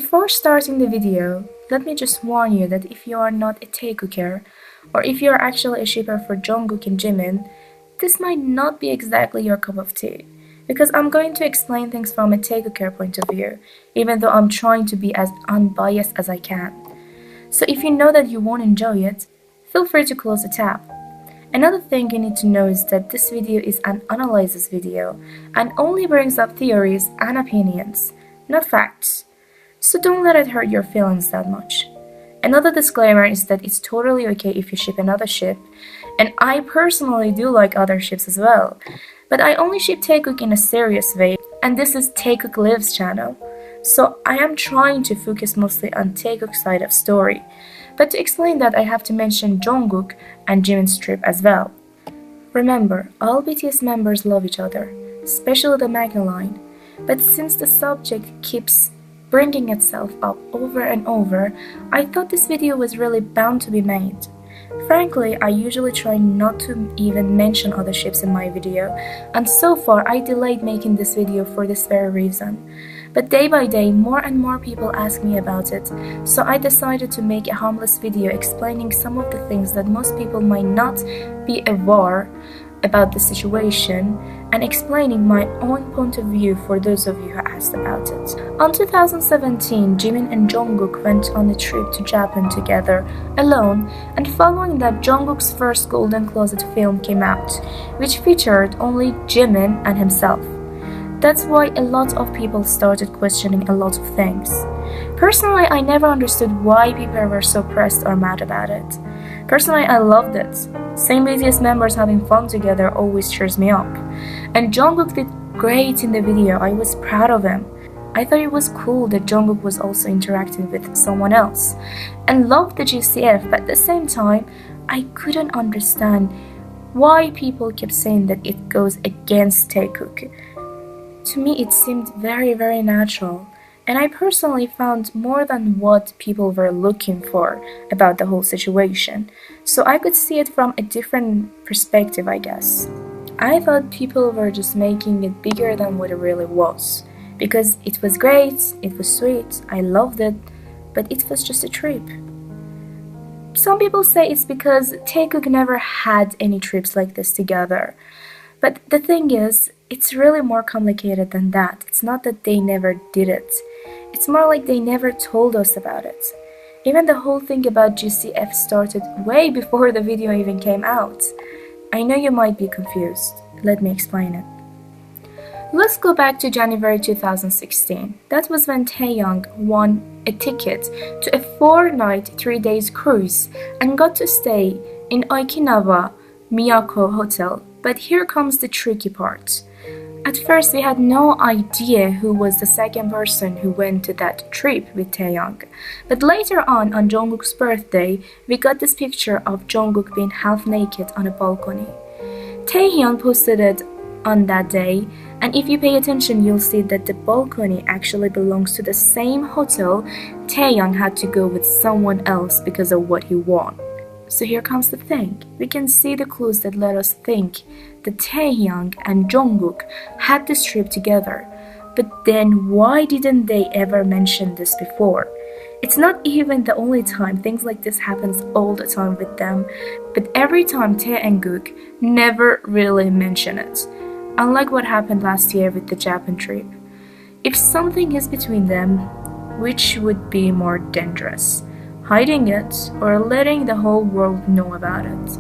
Before starting the video, let me just warn you that if you are not a taekooker, or if you are actually a shipper for Jungkook and Jimin, this might not be exactly your cup of tea, because I'm going to explain things from a taekooker point of view, even though I'm trying to be as unbiased as I can. So if you know that you won't enjoy it, feel free to close the tab. Another thing you need to know is that this video is an analysis video and only brings up theories and opinions, not facts. So don't let it hurt your feelings that much. Another disclaimer is that it's totally okay if you ship another ship, and I personally do like other ships as well, but I only ship taekook in a serious way, and this is Taekook Lives channel, so I am trying to focus mostly on taekook's side of story. But to explain that, I have to mention Jungkook and Jimin's trip as well. Remember, all BTS members love each other, especially the Magna line, but since the subject keeps bringing itself up over and over, I thought this video was really bound to be made. Frankly, I usually try not to even mention other ships in my video, and so far I delayed making this video for this very reason. But day by day, more and more people ask me about it, so I decided to make a harmless video explaining some of the things that most people might not be aware about the situation, and explaining my own point of view for those of you who asked about it. On 2017, Jimin and Jungkook went on a trip to Japan together, alone, and following that, Jungkook's first Golden Closet film came out, which featured only Jimin and himself. That's why a lot of people started questioning a lot of things. Personally, I never understood why people were so pressed or mad about it. Personally, I loved it. Same BTS members having fun together always cheers me up. And Jungkook did great in the video. I was proud of him. I thought it was cool that Jungkook was also interacting with someone else. And loved the GCF, but at the same time, I couldn't understand why people kept saying that it goes against Taekook. To me, it seemed very natural, and I personally found more than what people were looking for about the whole situation, so I could see it from a different perspective, I guess. I thought people were just making it bigger than what it really was, because it was great, it was sweet, I loved it, but it was just a trip. Some people say it's because Taekook never had any trips like this together, but the thing is, it's really more complicated than that. It's not that they never did it. It's more like they never told us about it. Even the whole thing about GCF started way before the video even came out. I know you might be confused. Let me explain it. Let's go back to January 2016. That was when Taehyung won a ticket to a 4-night, 3-day cruise and got to stay in Okinawa Miyako Hotel. But here comes the tricky part. At first, we had no idea who was the second person who went to that trip with Taehyung. But later on Jungkook's birthday, we got this picture of Jungkook being half naked on a balcony. Taehyung posted it on that day, and if you pay attention, you'll see that the balcony actually belongs to the same hotel Taehyung had to go with someone else because of what he won. So here comes the thing. We can see the clues that let us think that Taehyung and Jungkook had this trip together. But then why didn't they ever mention this before? It's not even the only time. Things like this happens all the time with them. But every time Tae and Gook never really mention it. Unlike what happened last year with the Japan trip. If something is between them, which would be more dangerous? Hiding it, or letting the whole world know about it?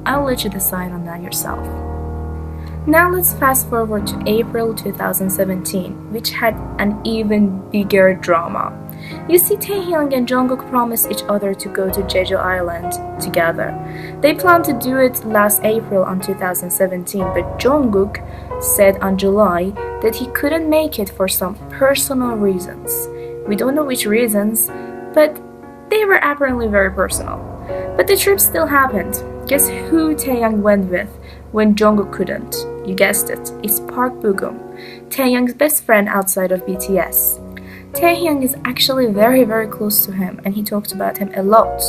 I'll let you decide on that yourself. Now let's fast forward to April 2017, which had an even bigger drama. You see, Taehyung and Jungkook promised each other to go to Jeju Island together. They planned to do it last April on 2017, but Jungkook said on July that he couldn't make it for some personal reasons. We don't know which reasons, but they were apparently very personal. But the trip still happened. Guess who Taehyung went with when Jungkook couldn't? You guessed it, it's Park Bo-gum, Taehyung's best friend outside of BTS. Taehyung is actually very close to him, and he talked about him a lot,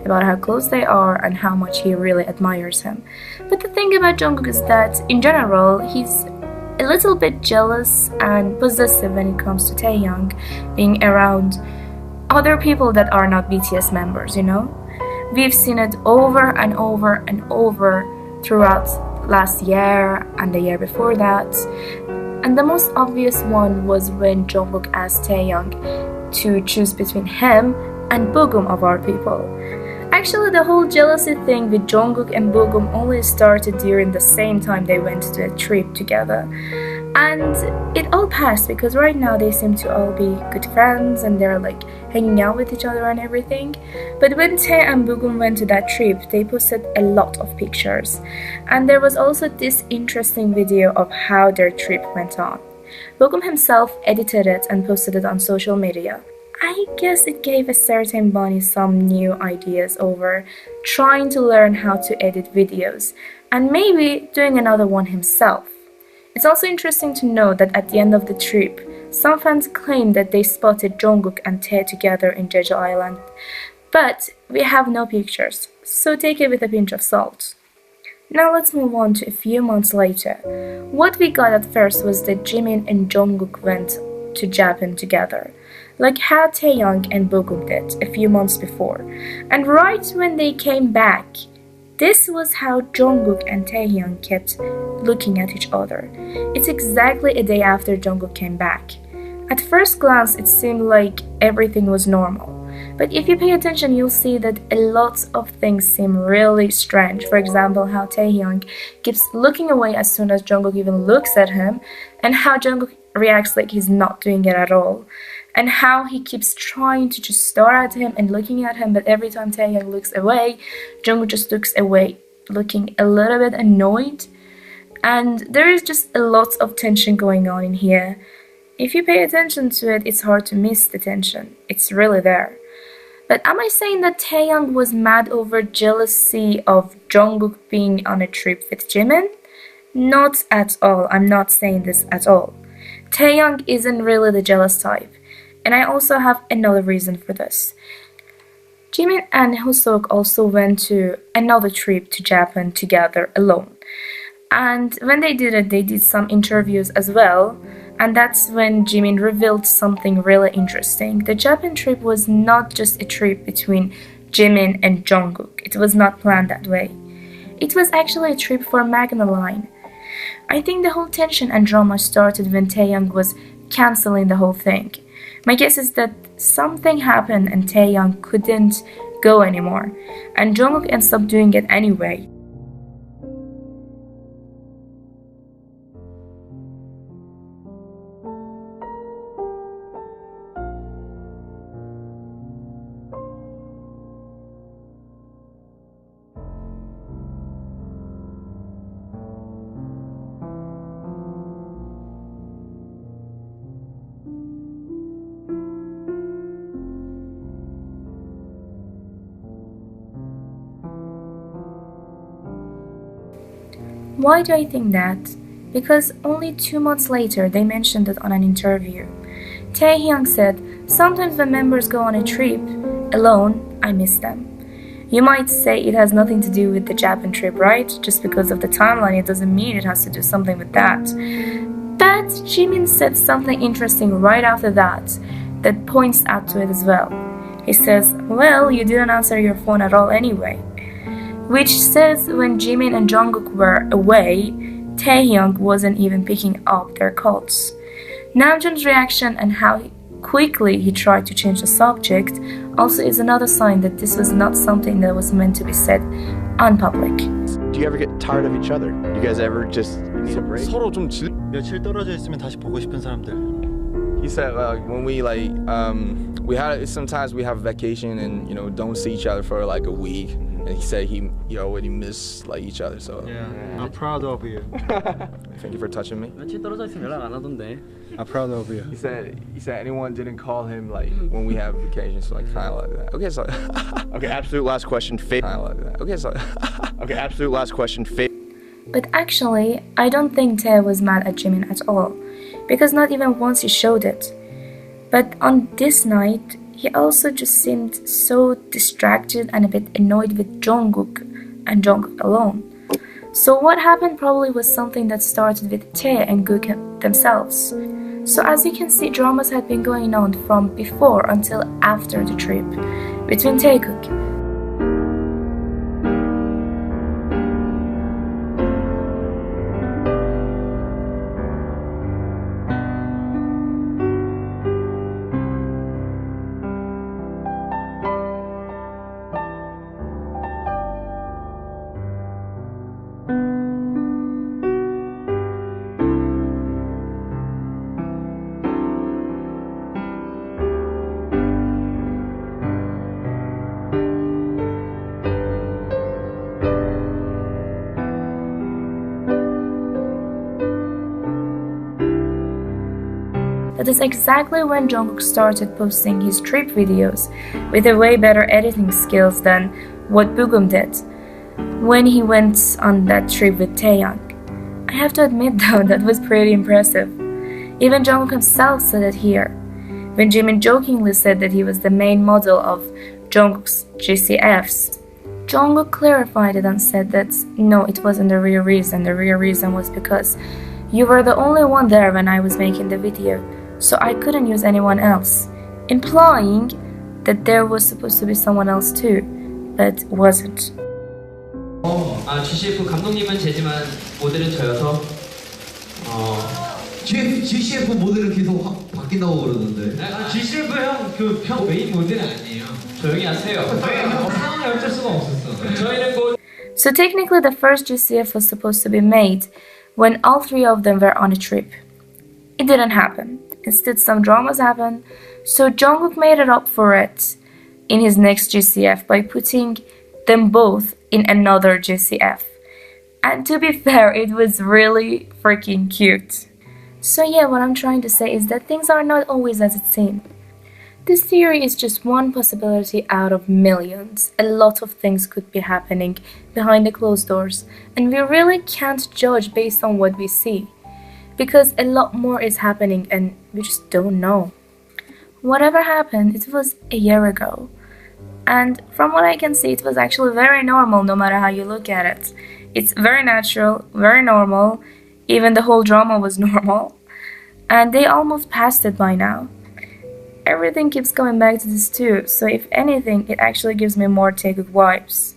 about how close they are and how much he really admires him. But the thing about Jungkook is that, in general, he's a little bit jealous and possessive when it comes to Taehyung being around other people that are not BTS members, you know? We've seen it over and over and over throughout last year and the year before that. And the most obvious one was when Jungkook asked Taehyung to choose between him and Bogum of our people. Actually, the whole jealousy thing with Jungkook and Bogum only started during the same time they went to a trip together. And it all passed because right now they seem to all be good friends and they're like hanging out with each other and everything. But when Tae and Bogum went to that trip, they posted a lot of pictures. And there was also this interesting video of how their trip went on. Bogum himself edited it and posted it on social media. I guess it gave a certain bunny some new ideas over trying to learn how to edit videos and maybe doing another one himself. It's also interesting to note that at the end of the trip, some fans claimed that they spotted Jungkook and Tae together in Jeju Island, but we have no pictures, so take it with a pinch of salt. Now let's move on to a few months later. What we got at first was that Jimin and Jungkook went to Japan together, like how Taehyung and Bogum did a few months before. And right when they came back, this was how Jungkook and Taehyung kept looking at each other. It's exactly a day after Jungkook came back. At first glance, it seemed like everything was normal. But if you pay attention, you'll see that a lot of things seem really strange. For example, how Taehyung keeps looking away as soon as Jungkook even looks at him, and how Jungkook reacts like he's not doing it at all. And how he keeps trying to just stare at him and looking at him, but every time Taehyung looks away, Jungkook just looks away, looking a little bit annoyed. And there is just a lot of tension going on in here. If you pay attention to it, it's hard to miss the tension. It's really there. But am I saying that Taehyung was mad over jealousy of Jungkook being on a trip with Jimin? Not at all. I'm not saying this at all. Taehyung isn't really the jealous type. And I also have another reason for this. Jimin and Hoseok also went to another trip to Japan together alone. And when they did it, they did some interviews as well. And that's when Jimin revealed something really interesting. The Japan trip was not just a trip between Jimin and Jungkook. It was not planned that way. It was actually a trip for Magna Line. I think the whole tension and drama started when Taehyung was canceling the whole thing. My guess is that something happened and Taehyung couldn't go anymore, and Jungkook ends up doing it anyway. Why do I think that? Because only 2 months later they mentioned it on an interview. Taehyung said, "Sometimes when members go on a trip alone, I miss them." You might say it has nothing to do with the Japan trip, right? Just because of the timeline, it doesn't mean it has to do something with that. But Jimin said something interesting right after that points out to it as well. He says, "Well, you didn't answer your phone at all anyway." Which says when Jimin and Jungkook were away, Taehyung wasn't even picking up their calls. Namjoon's reaction and how quickly he tried to change the subject also is another sign that this was not something that was meant to be said on public. Do you ever get tired of each other? You guys ever just need a break? 서로 좀 며칠 떨어져 있으면 다시 보고 싶은 사람들. He said when we had sometimes we have vacation and don't see each other for like a week, and he said he already miss like each other. So Yeah, I'm proud of you. thank you for touching me. 며칠 떨어져 있으면 연락 안 하던데. I'm proud of you. He said anyone didn't call him like when we have vacations, so like kind of like that. Okay, so Okay, absolute last question. kind of like that. Okay, so Okay, absolute last question. But actually, I don't think Tae was mad at Jimin at all, because not even once he showed it. But on this night, he also just seemed so distracted and a bit annoyed with Jungkook and Jungkook alone. So what happened probably was something that started with Tae and Gook themselves. So as you can see, dramas had been going on from before until after the trip between taekook. That is exactly when Jungkook started posting his trip videos with a way better editing skills than what Bugum did when he went on that trip with Taeyang. I have to admit though, that was pretty impressive. Even Jungkook himself said it here, when Jimin jokingly said that he was the main model of Jungkook's GCFs. Jungkook clarified it and said that no, it wasn't the real reason. The real reason was because you were the only one there when I was making the video, so I couldn't use anyone else, implying that there was supposed to be someone else too, but wasn't. GCF 감독님은 제지만 모델은 저여서 GCF 모델은 계속 바뀐다고 그러던데. GCF 형 메인 모델은 아니에요. 조용히 하세요. 상황이 어쩔 수가 없었어. 저희는 곧. So technically the first GCF was supposed to be made when all three of them were on a trip. It didn't happen. Instead, some dramas happened, so Jungkook made it up for it in his next GCF by putting them both in another GCF. And to be fair, it was really freaking cute. So yeah, what I'm trying to say is that things are not always as it seems. This theory is just one possibility out of millions. A lot of things could be happening behind the closed doors, and we really can't judge based on what we see, because a lot more is happening and we just don't know. Whatever happened, it was a year ago. And from what I can see, it was actually very normal no matter how you look at it. It's very natural, very normal. Even the whole drama was normal. And they almost passed it by now. Everything keeps coming back to this too, so if anything, it actually gives me more taekook vibes.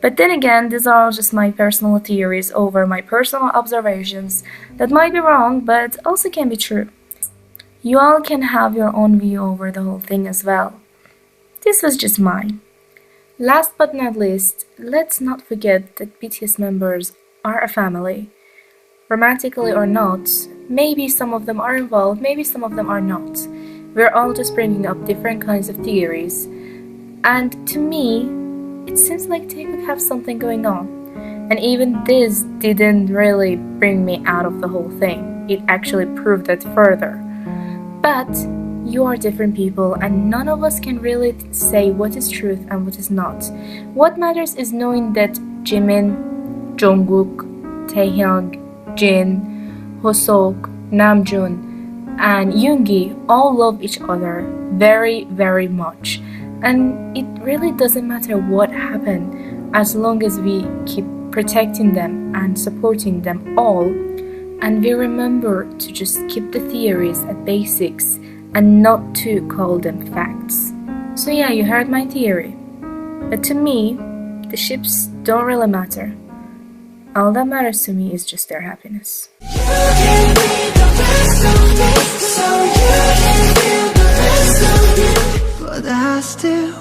But then again, these are all just my personal theories over my personal observations that might be wrong, but also can be true. You all can have your own view over the whole thing as well. This was just mine. Last but not least, let's not forget that BTS members are a family. Romantically or not, maybe some of them are involved, maybe some of them are not. We're all just bringing up different kinds of theories. And to me, it seems like taekook have something going on. And even this didn't really bring me out of the whole thing. It actually proved it further. But you are different people, and none of us can really say what is truth and what is not. What matters is knowing that Jimin, Jungkook, Taehyung, Jin, Hoseok, Namjoon, and Yoongi all love each other very, very much. And it really doesn't matter what happened as long as we keep protecting them and supporting them all. And we remember to just keep the theories at basics and not to call them facts. So yeah, you heard my theory. But to me, the ships don't really matter. All that matters to me is just their happiness. But I still